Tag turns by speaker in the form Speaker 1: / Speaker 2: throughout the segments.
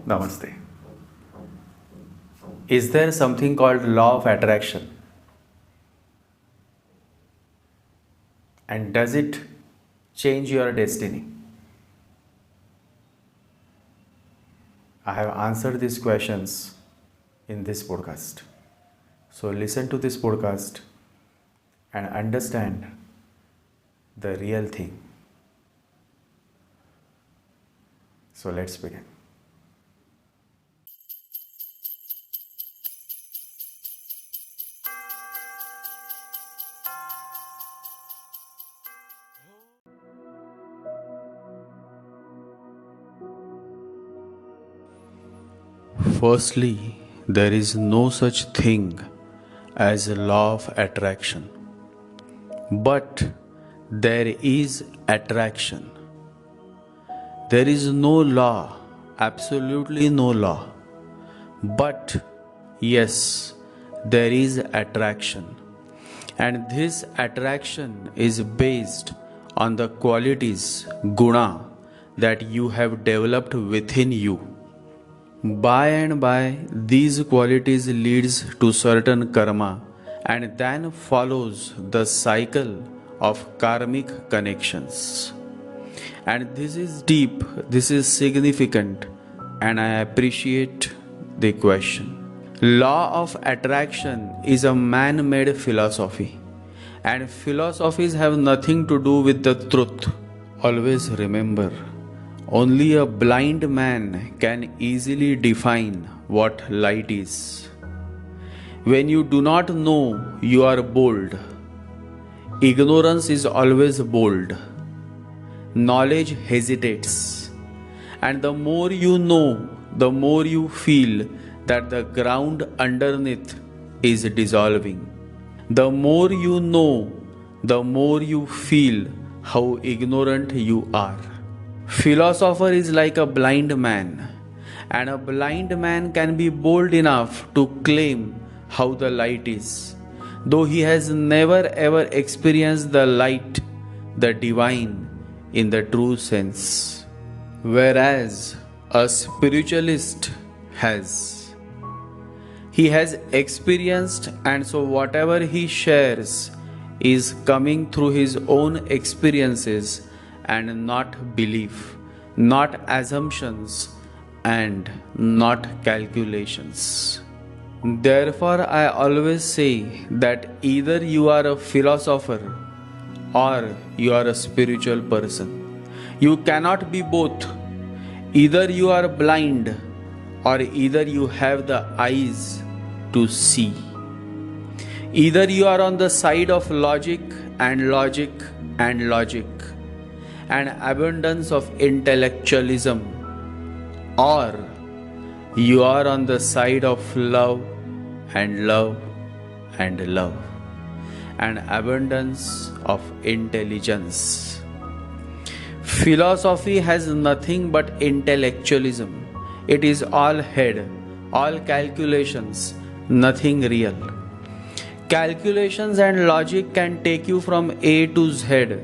Speaker 1: Namaste. Is there something called law of attraction? And does it change your destiny? I have answered these questions in this podcast. So listen to this podcast and understand the real thing. So let's begin. Firstly, there is no such thing as a law of attraction. But there is attraction. There is no law, absolutely no law. But yes, there is attraction. And this attraction is based on the qualities, guna, that you have developed within you. By and by, these qualities leads to certain karma and then follows the cycle of karmic connections. And this is deep, this is significant, and I appreciate the question. Law of attraction is a man-made philosophy, and philosophies have nothing to do with the truth. Always remember, only a blind man can easily define what light is. When you do not know, you are bold. Ignorance is always bold. Knowledge hesitates. And the more you know, the more you feel that the ground underneath is dissolving. The more you know, the more you feel how ignorant you are. Philosopher is like a blind man, and a blind man can be bold enough to claim how the light is, though he has never ever experienced the light, the divine, in the true sense. Whereas a spiritualist has. He has experienced, and so whatever he shares is coming through his own experiences and not belief, not assumptions, and not calculations. Therefore, I always say that either you are a philosopher or you are a spiritual person. You cannot be both. Either you are blind or either you have the eyes to see. Either you are on the side of logic and logic and logic, and abundance of intellectualism, or you are on the side of love and love and love, and abundance of intelligence. Philosophy has nothing but intellectualism. It is all head, all calculations, nothing real. Calculations and logic can take you from A to Z,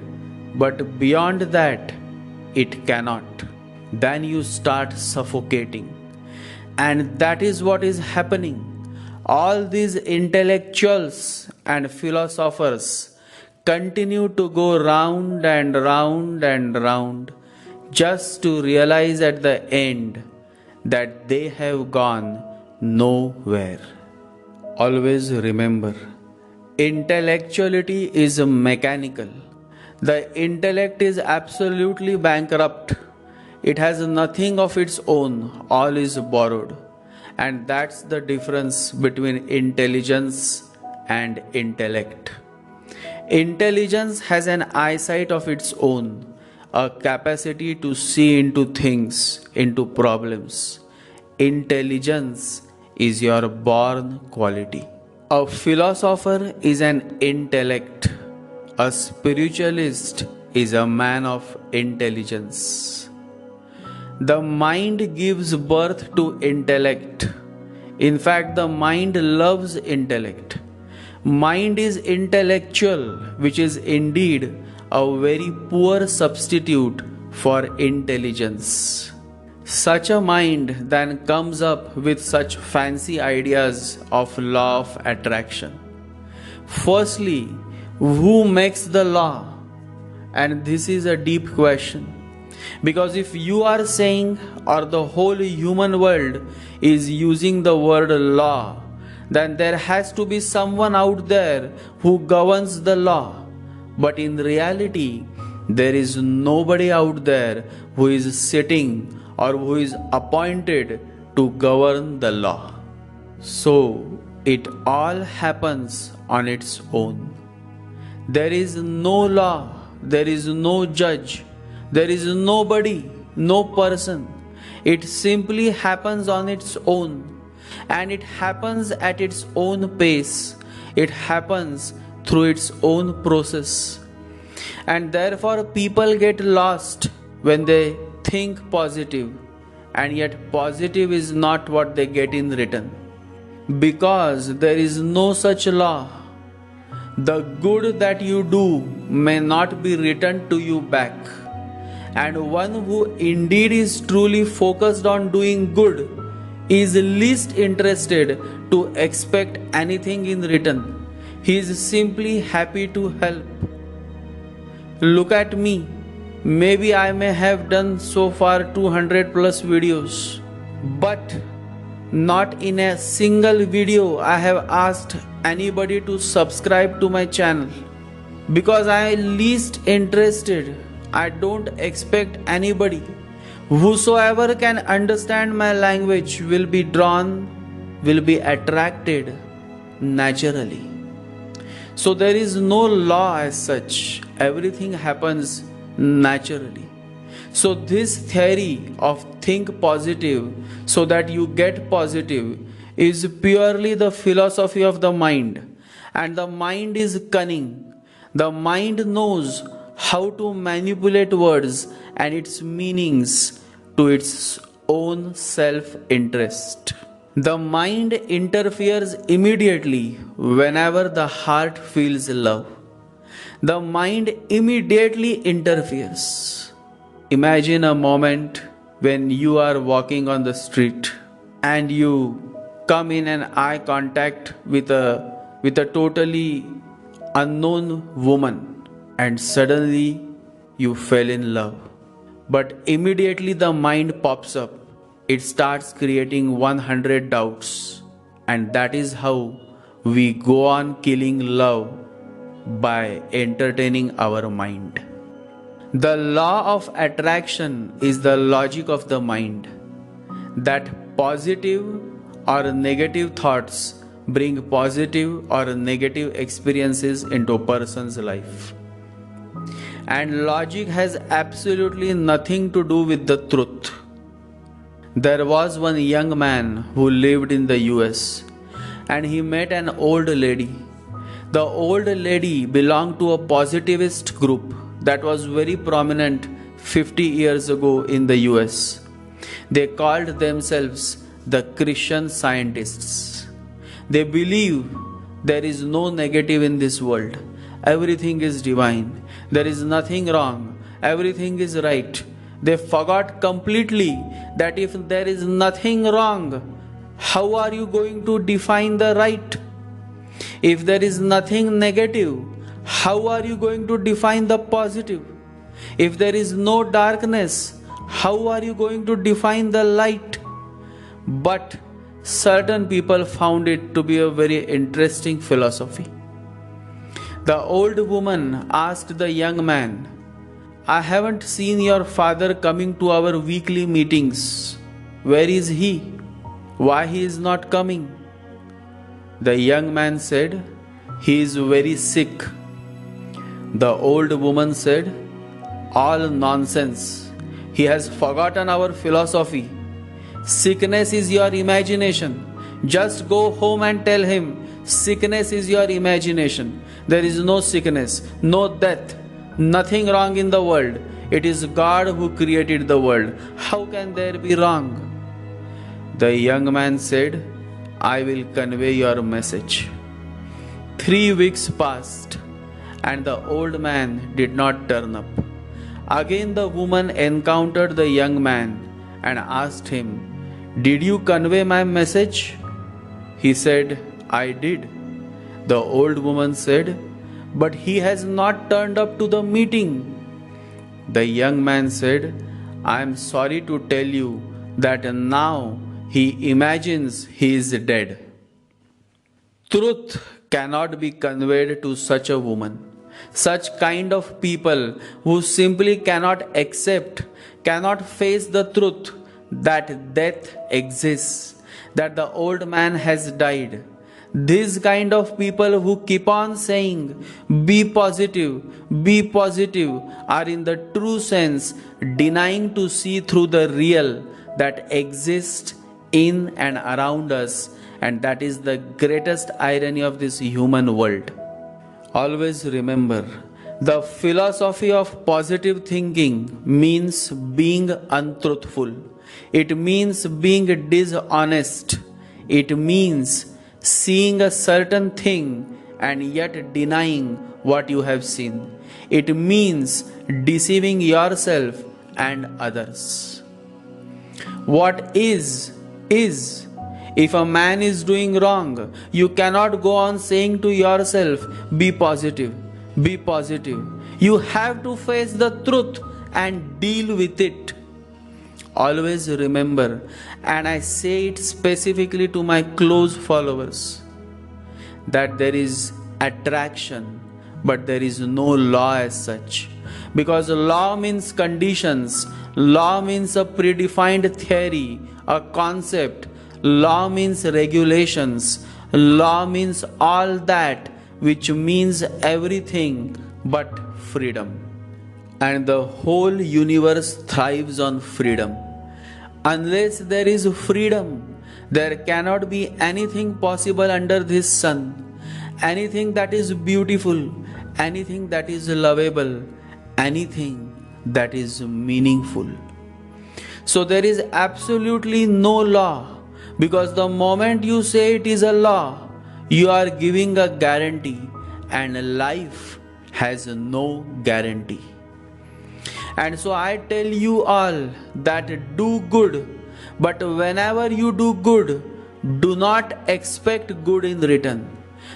Speaker 1: but beyond that, it cannot. Then you start suffocating. And that is what is happening. All these intellectuals and philosophers continue to go round and round and round just to realize at the end that they have gone nowhere. Always remember, intellectuality is mechanical. The intellect is absolutely bankrupt. It has nothing of its own, all is borrowed. And that's the difference between intelligence and intellect. Intelligence has an eyesight of its own, a capacity to see into things, into problems. Intelligence is your born quality. A philosopher is an intellect. A spiritualist is a man of intelligence. The mind gives birth to intellect. In fact, the mind loves intellect. Mind is intellectual, which is indeed a very poor substitute for intelligence. Such a mind then comes up with such fancy ideas of law of attraction. Firstly, who makes the law? And this is a deep question. Because if you are saying, or the whole human world is using the word law, then there has to be someone out there who governs the law. But in reality, there is nobody out there who is sitting or who is appointed to govern the law. So it all happens on its own. There is no law, there is no judge, there is nobody, no person. It simply happens on its own, and it happens at its own pace. It happens through its own process. And therefore people get lost when they think positive, and yet positive is not what they get in return. Because there is no such law. The good that you do may not be returned to you back. And one who indeed is truly focused on doing good is least interested to expect anything in return. He is simply happy to help. Look at me. Maybe I may have done so far 200 plus videos, but not in a single video I have asked anybody to subscribe to my channel, because I am least interested. I don't expect anybody. Whosoever can understand my language will be drawn, will be attracted naturally. So there is no law as such. Everything happens naturally. So this theory of think positive so that you get positive is purely the philosophy of the mind. And the mind is cunning. The mind knows how to manipulate words and its meanings to its own self-interest. The mind interferes immediately whenever the heart feels love. The mind immediately interferes. Imagine a moment when you are walking on the street and you come in an eye contact with a totally unknown woman, and suddenly you fell in love. But immediately the mind pops up. It starts creating 100 doubts, and that is how we go on killing love, by entertaining our mind. The law of attraction is the logic of the mind, that positive or negative thoughts bring positive or negative experiences into a person's life. And logic has absolutely nothing to do with the truth. There was one young man who lived in the US, and he met an old lady. The old lady belonged to a positivist group that was very prominent 50 years ago in the US. They called themselves the Christian Scientists. They believe there is no negative in this world. Everything is divine. There is nothing wrong. Everything is right. They forgot completely that if there is nothing wrong, how are you going to define the right? If there is nothing negative, how are you going to define the positive? If there is no darkness, how are you going to define the light? But certain people found it to be a very interesting philosophy. The old woman asked the young man, "I haven't seen your father coming to our weekly meetings. Where is he? Why he is not coming?" The young man said, "He is very sick." The old woman said, "All nonsense. He has forgotten our philosophy. Sickness is your imagination. Just go home and tell him, sickness is your imagination. There is no sickness, no death, nothing wrong in the world. It is God who created the world. How can there be wrong?" The young man said, "I will convey your message." 3 weeks passed, and the old man did not turn up. Again the woman encountered the young man and asked him, "Did you convey my message?" He said, "I did." The old woman said, "But he has not turned up to the meeting." The young man said, "I am sorry to tell you that now he imagines he is dead." Truth cannot be conveyed to such a woman. Such kind of people who simply cannot accept, cannot face the truth that death exists, that the old man has died. These kind of people who keep on saying, be positive, are in the true sense denying to see through the real that exists in and around us, and that is the greatest irony of this human world. Always remember, the philosophy of positive thinking means being untruthful. It means being dishonest. It means seeing a certain thing and yet denying what you have seen. It means deceiving yourself and others. What is. If a man is doing wrong, you cannot go on saying to yourself, be positive. You have to face the truth and deal with it. Always remember, and I say it specifically to my close followers, that there is attraction, but there is no law as such. Because law means conditions, law means a predefined theory, a concept. Law means regulations. Law means all that, which means everything but freedom. And the whole universe thrives on freedom. Unless there is freedom, there cannot be anything possible under this sun. Anything that is beautiful, anything that is lovable, anything that is meaningful. So there is absolutely no law. Because the moment you say it is a law, you are giving a guarantee, and life has no guarantee. And so I tell you all that do good, but whenever you do good, do not expect good in return.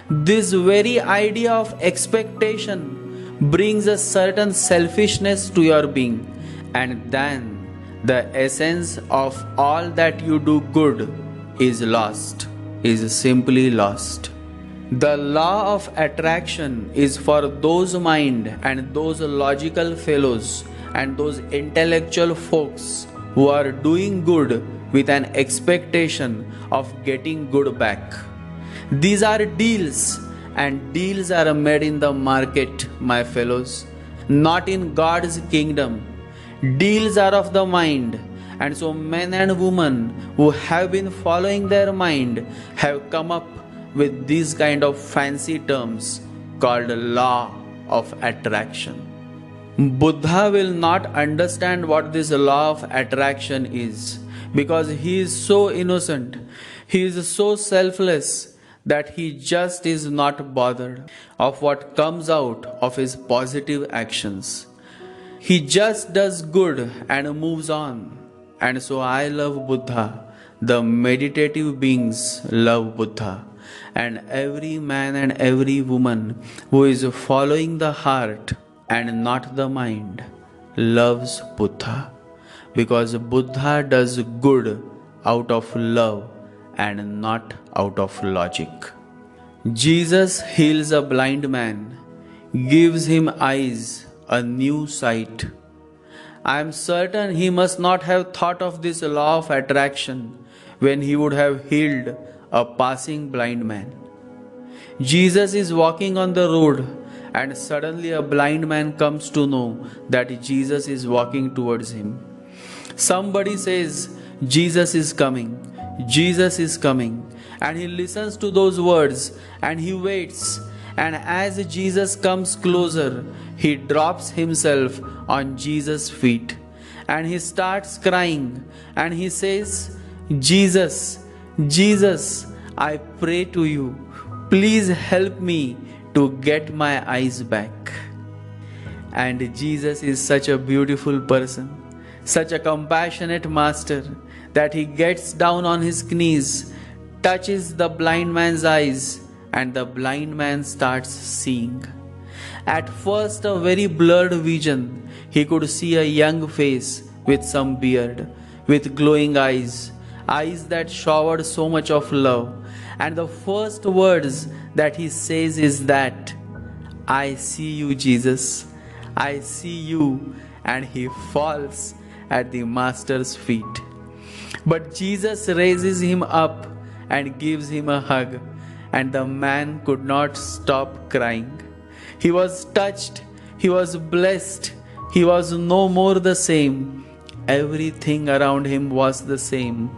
Speaker 1: This very idea of expectation brings a certain selfishness to your being, and then the essence of all that you do good is lost, is simply lost. The law of attraction is for those mind and those logical fellows and those intellectual folks who are doing good with an expectation of getting good back. These are deals, and deals are made in the market, my fellows, not in God's kingdom. Deals are of the mind. And so men and women who have been following their mind have come up with these kind of fancy terms called law of attraction. Buddha will not understand what this law of attraction is, because he is so innocent, he is so selfless that he just is not bothered of what comes out of his positive actions. He just does good and moves on. And so I love Buddha, the meditative beings love Buddha, and every man and every woman who is following the heart and not the mind loves Buddha, because Buddha does good out of love and not out of logic. Jesus heals a blind man, gives him eyes, a new sight. I am certain he must not have thought of this law of attraction when he would have healed a passing blind man. Jesus is walking on the road, and suddenly a blind man comes to know that Jesus is walking towards him. Somebody says, Jesus is coming, Jesus is coming, and he listens to those words and he waits. And as Jesus comes closer, he drops himself on Jesus' feet and he starts crying and he says, Jesus, Jesus, I pray to you, please help me to get my eyes back. And Jesus is such a beautiful person Such a compassionate master that he gets down on his knees, touches the blind man's eyes, and the blind man starts seeing. At first, a very blurred vision, he could see a young face with some beard, with glowing eyes, eyes that showered so much of love. And the first words that he says is that, "I see you, Jesus, I see you," and he falls at the Master's feet. But Jesus raises him up and gives him a hug, and the man could not stop crying. He was touched, he was blessed, he was no more the same. Everything around him was the same,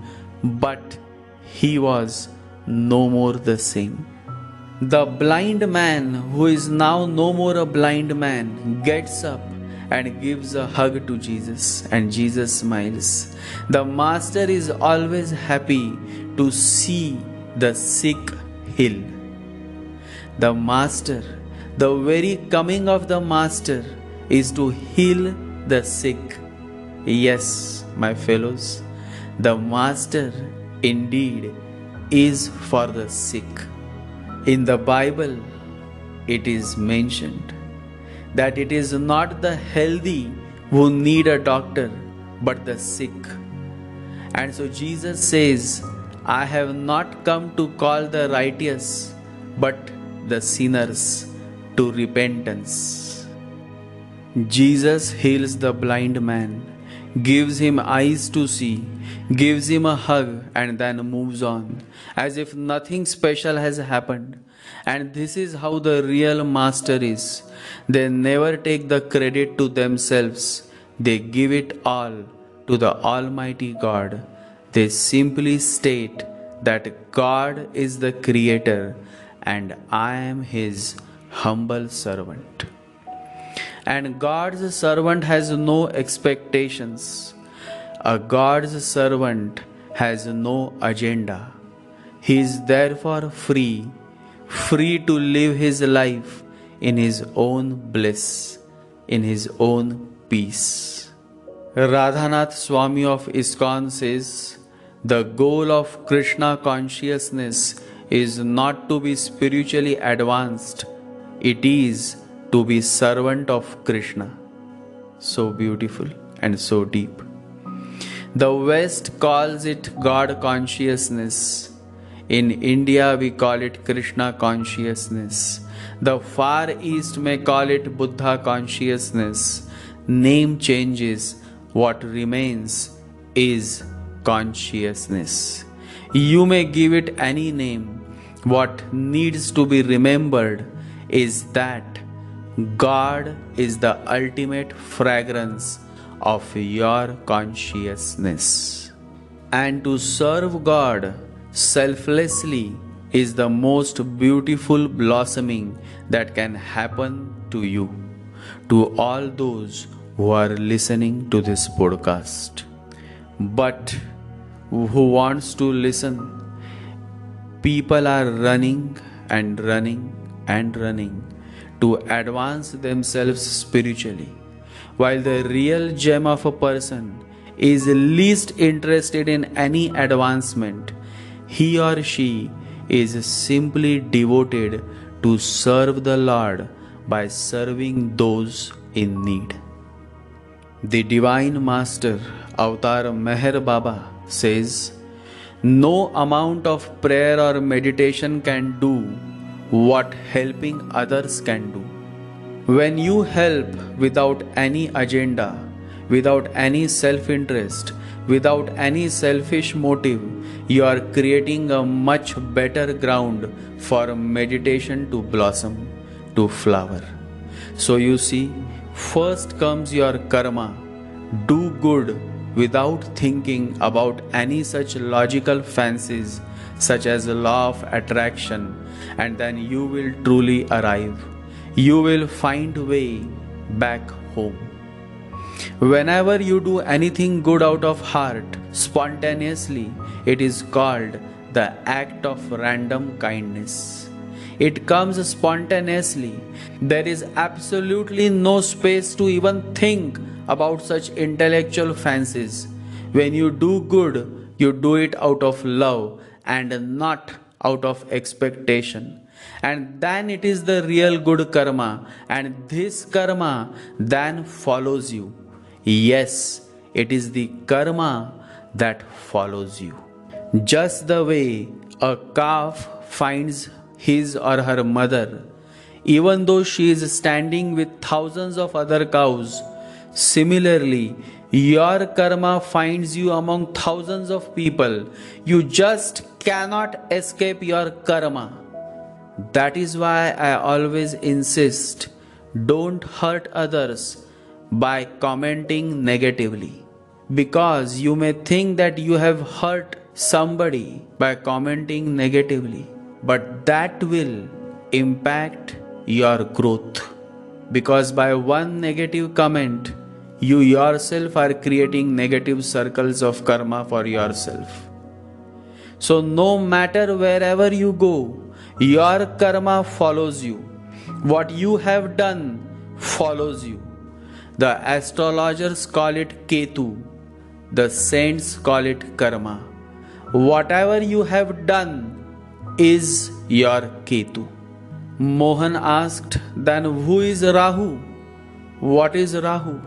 Speaker 1: but he was no more the same. The blind man, who is now no more a blind man, gets up and gives a hug to Jesus, and Jesus smiles. The Master is always happy to see the sick heal. The Master, the very coming of the Master is to heal the sick. Yes, my fellows, the Master indeed is for the sick. In the Bible, it is mentioned that it is not the healthy who need a doctor, but the sick. And so Jesus says, "I have not come to call the righteous, but the sinners to repentance." Jesus heals the blind man, gives him eyes to see, gives him a hug, and then moves on as if nothing special has happened. And this is how the real Master is. They never take the credit to themselves, they give it all to the Almighty God. They simply state that God is the Creator and I am His humble servant. And God's servant has no expectations. A God's servant has no agenda. He is therefore free to live his life in his own bliss, in his own peace. Radhanath Swami of ISKCON says, "The goal of Krishna consciousness is not to be spiritually advanced, it is to be servant of Krishna." So beautiful and so deep. The West calls it God consciousness. In India, we call it Krishna consciousness. The Far East may call it Buddha consciousness. Name changes, what remains is consciousness. You may give it any name. What needs to be remembered is that God is the ultimate fragrance of your consciousness. And to serve God selflessly is the most beautiful blossoming that can happen to you, to all those who are listening to this podcast. But who wants to listen? People are running and running and running to advance themselves spiritually, while the real gem of a person is least interested in any advancement. He or she is simply devoted to serve the Lord by serving those in need. The Divine Master, Avatar Meher Baba, says, "No amount of prayer or meditation can do what helping others can do." When you help without any agenda, without any self-interest, without any selfish motive, you are creating a much better ground for meditation to blossom, to flower. So you see, first comes your karma. Do good without thinking about any such logical fancies such as the law of attraction, and then you will truly arrive. You will find way back home. Whenever you do anything good out of heart, spontaneously, it is called the act of random kindness. It comes spontaneously. There is absolutely no space to even think about such intellectual fancies. When you do good, you do it out of love and not out of expectation. And then it is the real good karma, and this karma then follows you. Yes, it is the karma that follows you. Just the way a calf finds his or her mother, even though she is standing with thousands of other cows, similarly, your karma finds you among thousands of people. You just cannot escape your karma. That is why I always insist, don't hurt others by commenting negatively. Because you may think that you have hurt somebody by commenting negatively, but that will impact your growth. Because by one negative comment, you yourself are creating negative circles of karma for yourself. So no matter wherever you go, your karma follows you. What you have done follows you. The astrologers call it Ketu. The saints call it karma. Whatever you have done is your Ketu. Mohan asked, then who is Rahu? What is Rahu?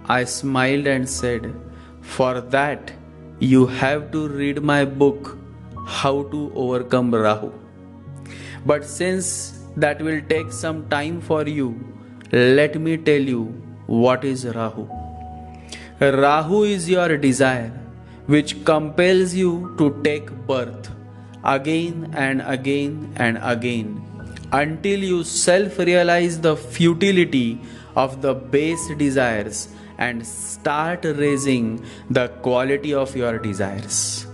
Speaker 1: I smiled and said, for that you have to read my book, How to Overcome Rahu. But since that will take some time for you, let me tell you what is Rahu. Rahu is your desire, which compels you to take birth again and again and again until you self-realize the futility of the base desires and start raising the quality of your desires.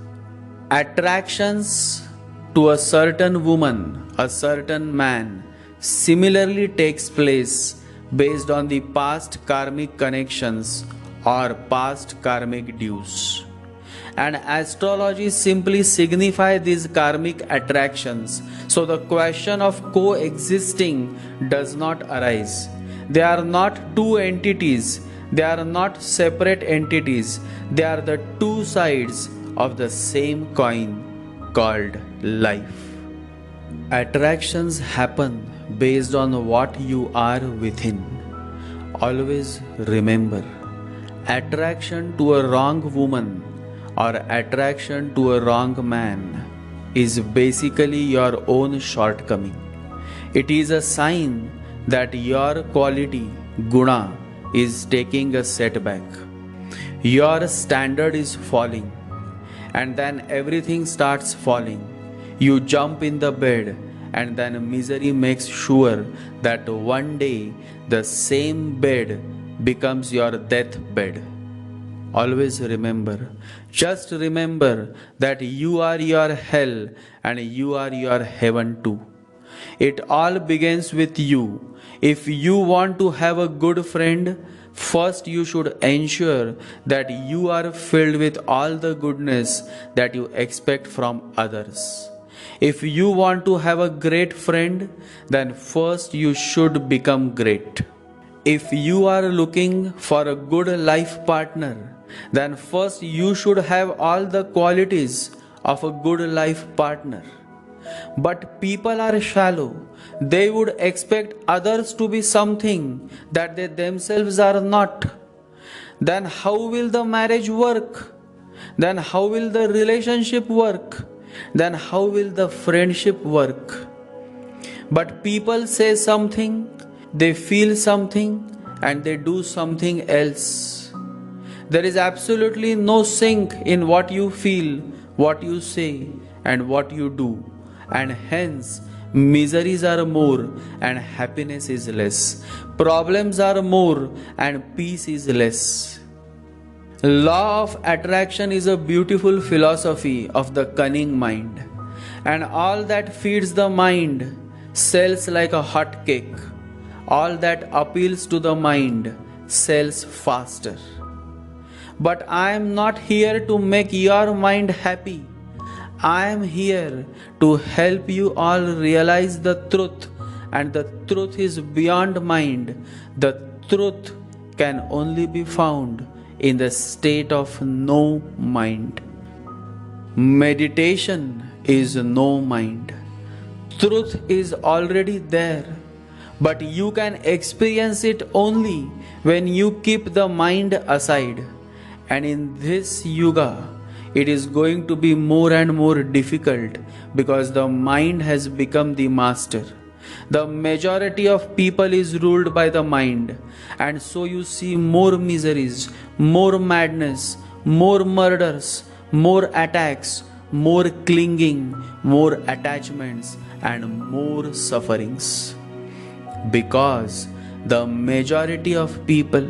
Speaker 1: Attractions to a certain woman, a certain man, similarly takes place based on the past karmic connections or past karmic dues. And astrology simply signifies these karmic attractions. So the question of coexisting does not arise. They are not two entities. They are not separate entities. They are the two sides of the same coin called life. Attractions happen based on what you are within. Always remember, attraction to a wrong woman or attraction to a wrong man is basically your own shortcoming. It is a sign that your quality, Guna, is taking a setback. Your standard is falling, and then everything starts falling. You jump in the bed, and then misery makes sure that one day the same bed becomes your deathbed. Always remember, just remember that you are your hell and you are your heaven too. It all begins with you. If you want to have a good friend, first you should ensure that you are filled with all the goodness that you expect from others. If you want to have a great friend, then first you should become great. If you are looking for a good life partner, then first you should have all the qualities of a good life partner. But people are shallow. They would expect others to be something that they themselves are not. Then how will the marriage work? Then how will the relationship work? Then how will the friendship work? But people say something, they feel something, and they do something else. There is absolutely no sync in what you feel, what you say, and what you do. And hence, miseries are more and happiness is less. Problems are more and peace is less. Law of attraction is a beautiful philosophy of the cunning mind. And all that feeds the mind sells like a hot cake. All that appeals to the mind sells faster. But I am not here to make your mind happy. I am here to help you all realize the truth, and the truth is beyond mind. The truth can only be found in the state of no mind. Meditation is no mind. Truth is already there, but you can experience it only when you keep the mind aside. And in this yuga, it is going to be more and more difficult because the mind has become the master. The majority of people is ruled by the mind, and so you see more miseries, more madness, more murders, more attacks, more clinging, more attachments, and more sufferings. Because the majority of people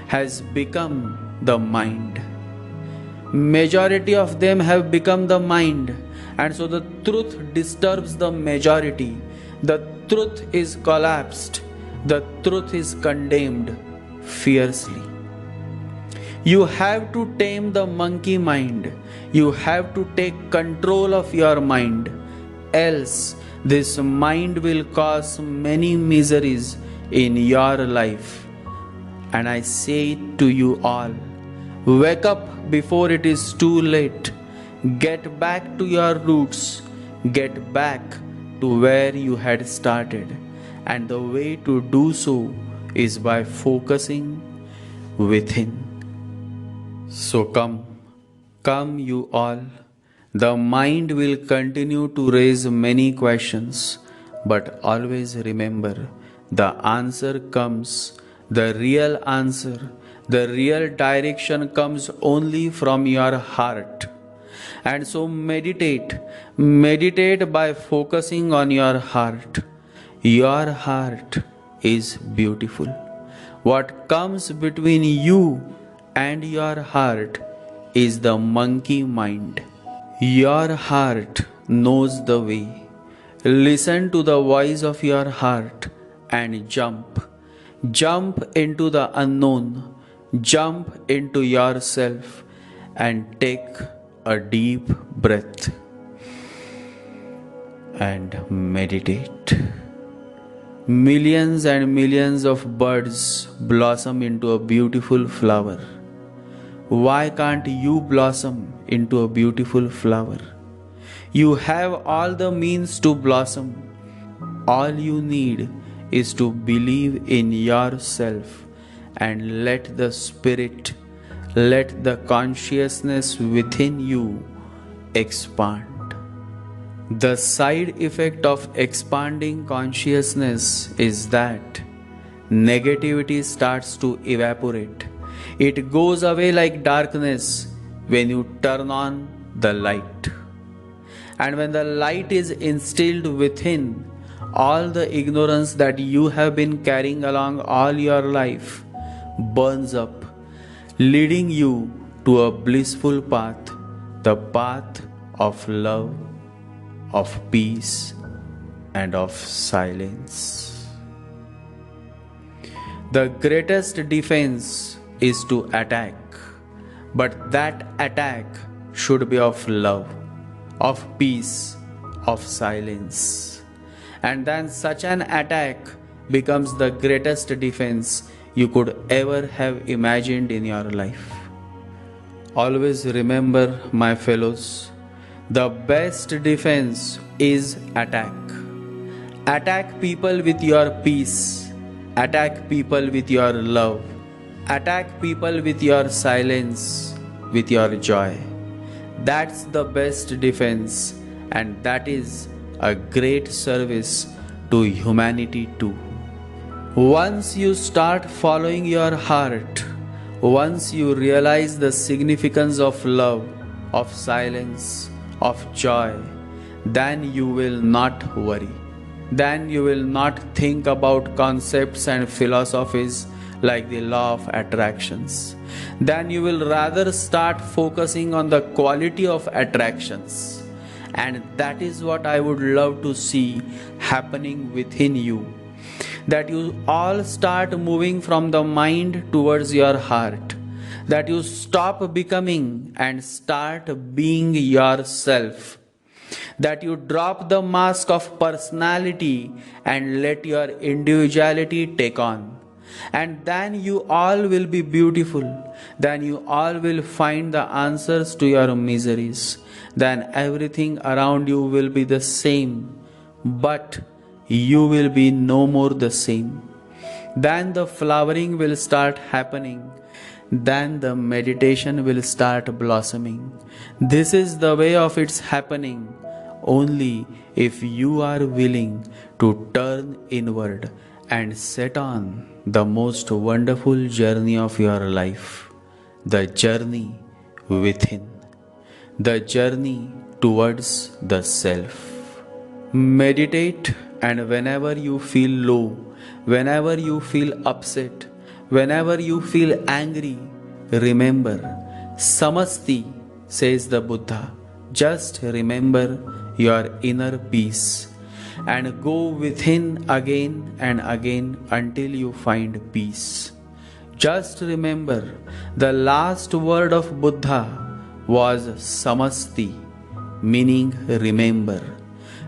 Speaker 1: has become the mind. Majority of them have become the mind, and so the truth disturbs the majority. The truth is collapsed. The truth is condemned fiercely. You have to tame the monkey mind. You have to take control of your mind. Else, this mind will cause many miseries in your life. And I say it to you all, wake up before it is too late. Get back to your roots. Get back to where you had started. And the way to do so is by focusing within. So come you all. The mind will continue to raise many questions, but always remember, the answer comes, the real answer, the real direction comes only from your heart. And so meditate by focusing on your heart. Your heart is beautiful. What comes between you and your heart is the monkey mind. Your heart knows the way. Listen to the voice of your heart and jump. Jump into the unknown. Jump into yourself and take a deep breath and meditate. Millions and millions of birds blossom into a beautiful flower. Why can't you blossom into a beautiful flower? You have all the means to blossom. All you need is to believe in yourself and let the spirit, let the consciousness within you expand. The side effect of expanding consciousness is that negativity starts to evaporate. It goes away like darkness when you turn on the light. And when the light is instilled within, all the ignorance that you have been carrying along all your life burns up, leading you to a blissful path, the path of love, of peace, and of silence. The greatest defense is to attack, but that attack should be of love, of peace, of silence. And then such an attack becomes the greatest defense you could ever have imagined in your life. Always remember, my fellows, the best defense is attack. Attack people with your peace. Attack people with your love. Attack people with your silence, with your joy. That's the best defense, and that is a great service to humanity too. Once you start following your heart, once you realize the significance of love, of silence, of joy, then you will not worry. Then you will not think about concepts and philosophies like the law of attractions. Then you will rather start focusing on the quality of attractions. And that is what I would love to see happening within you. That you all start moving from the mind towards your heart. That you stop becoming and start being yourself. That you drop the mask of personality and let your individuality take on. And then you all will be beautiful. Then you all will find the answers to your miseries. Then everything around you will be the same, but you will be no more the same. Then the flowering will start happening. Then the meditation will start blossoming. This is the way of its happening only if you are willing to turn inward and set on the most wonderful journey of your life, the journey within, the journey towards the self. Meditate, and whenever you feel low, whenever you feel upset, whenever you feel angry, remember Samasti, says the Buddha. Just remember your inner peace and go within again and again until you find peace. Just remember the last word of Buddha was Samasti, meaning remember.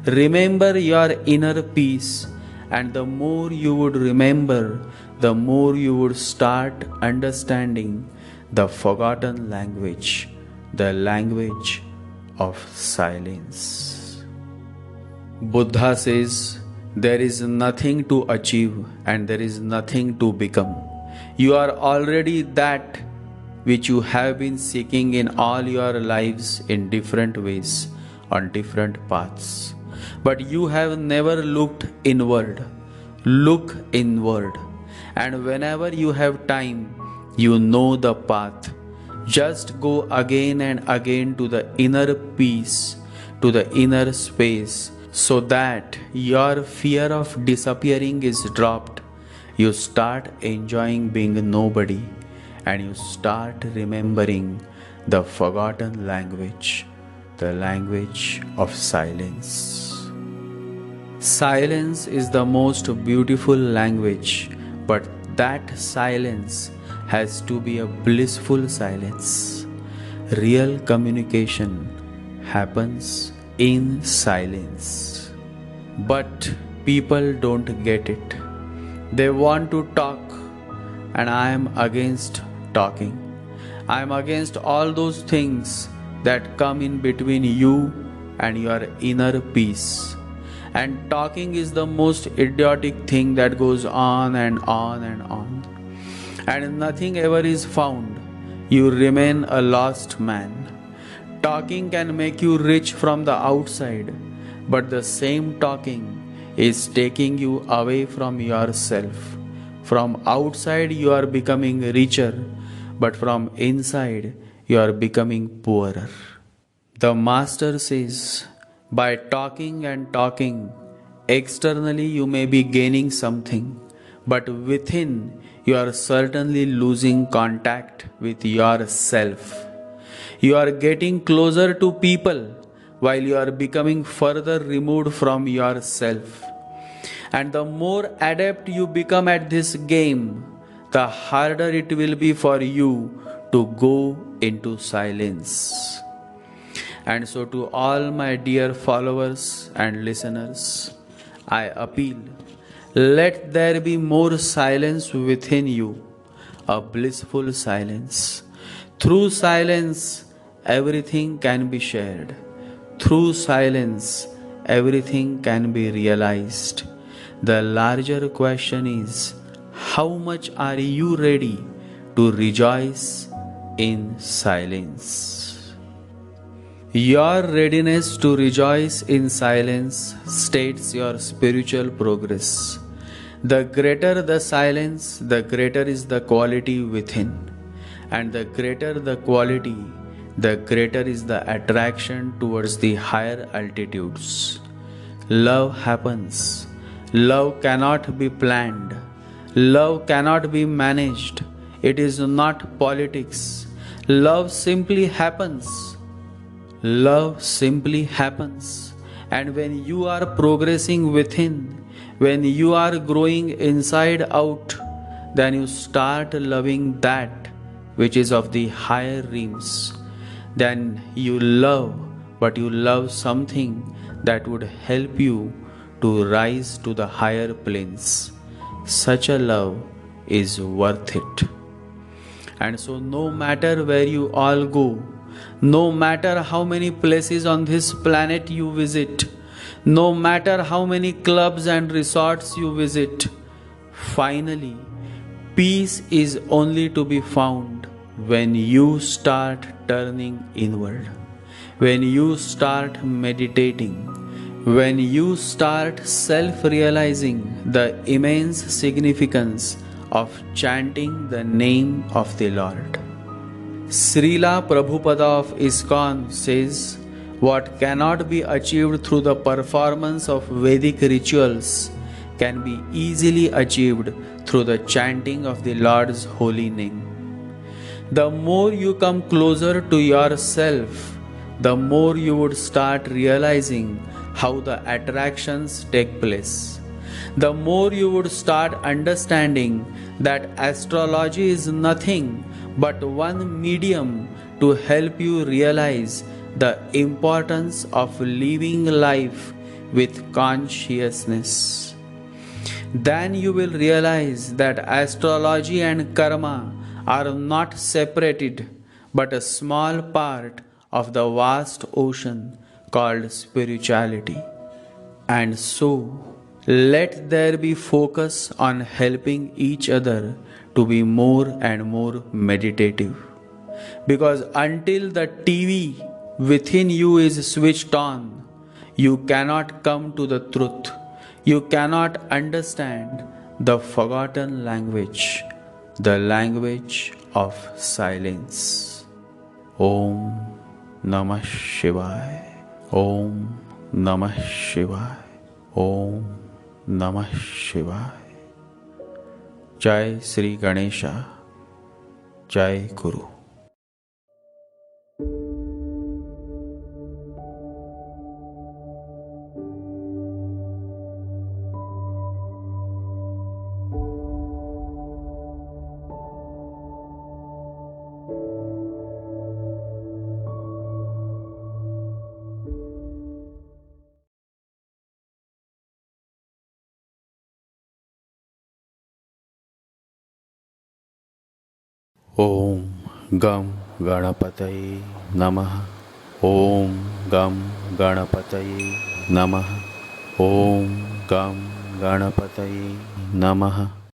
Speaker 1: Remember your inner peace, and the more you would remember, the more you would start understanding the forgotten language, the language of silence. Buddha says, there is nothing to achieve and there is nothing to become. You are already that which you have been seeking in all your lives in different ways, on different paths. But you have never looked inward. Look inward. And whenever you have time, you know the path. Just go again and again to the inner peace, to the inner space, so that your fear of disappearing is dropped. You start enjoying being nobody, and you start remembering the forgotten language, the language of silence. Silence is the most beautiful language, but that silence has to be a blissful silence. Real communication happens in silence. But people don't get it. They want to talk, and I am against talking. I am against all those things that come in between you and your inner peace. And talking is the most idiotic thing that goes on and on and on. And nothing ever is found. You remain a lost man. Talking can make you rich from the outside, but the same talking is taking you away from yourself. From outside you are becoming richer, but from inside you are becoming poorer. The Master says, by talking and talking, externally you may be gaining something, but within you are certainly losing contact with yourself. You are getting closer to people while you are becoming further removed from yourself. And the more adept you become at this game, the harder it will be for you to go into silence. And so to all my dear followers and listeners, I appeal, let there be more silence within you, a blissful silence. Through silence, everything can be shared. Through silence, everything can be realized. The larger question is, how much are you ready to rejoice in silence? Your readiness to rejoice in silence states your spiritual progress. The greater the silence, the greater is the quality within. And the greater the quality, the greater is the attraction towards the higher altitudes. Love happens. Love cannot be planned. Love cannot be managed. It is not politics. Love simply happens. Love simply happens. And when you are progressing within, when you are growing inside out, then you start loving that which is of the higher realms. Then you love, but you love something that would help you to rise to the higher planes. Such a love is worth it. And so, no matter where you all go, no matter how many places on this planet you visit, no matter how many clubs and resorts you visit, finally, peace is only to be found when you start turning inward, when you start meditating, when you start self realizing the immense significance of chanting the name of the Lord. Srila Prabhupada of ISKCON says, what cannot be achieved through the performance of Vedic rituals can be easily achieved through the chanting of the Lord's holy name. The more you come closer to yourself, the more you would start realizing how the attractions take place. The more you would start understanding that astrology is nothing but one medium to help you realize the importance of living life with consciousness. Then you will realize that astrology and karma are not separated but a small part of the vast ocean called spirituality. And so, let there be focus on helping each other to be more and more meditative. Because until the TV within you is switched on, you cannot come to the truth. You cannot understand the forgotten language, the language of silence. Om Namah Shivaya. Om Namah Shivaya. Om Namah Shivaya. Jai Sri Ganesha. Jai Guru. Om Gam Ganapataye Namaha. Om Gam Ganapataye Namaha. Om Gam Ganapataye Namaha.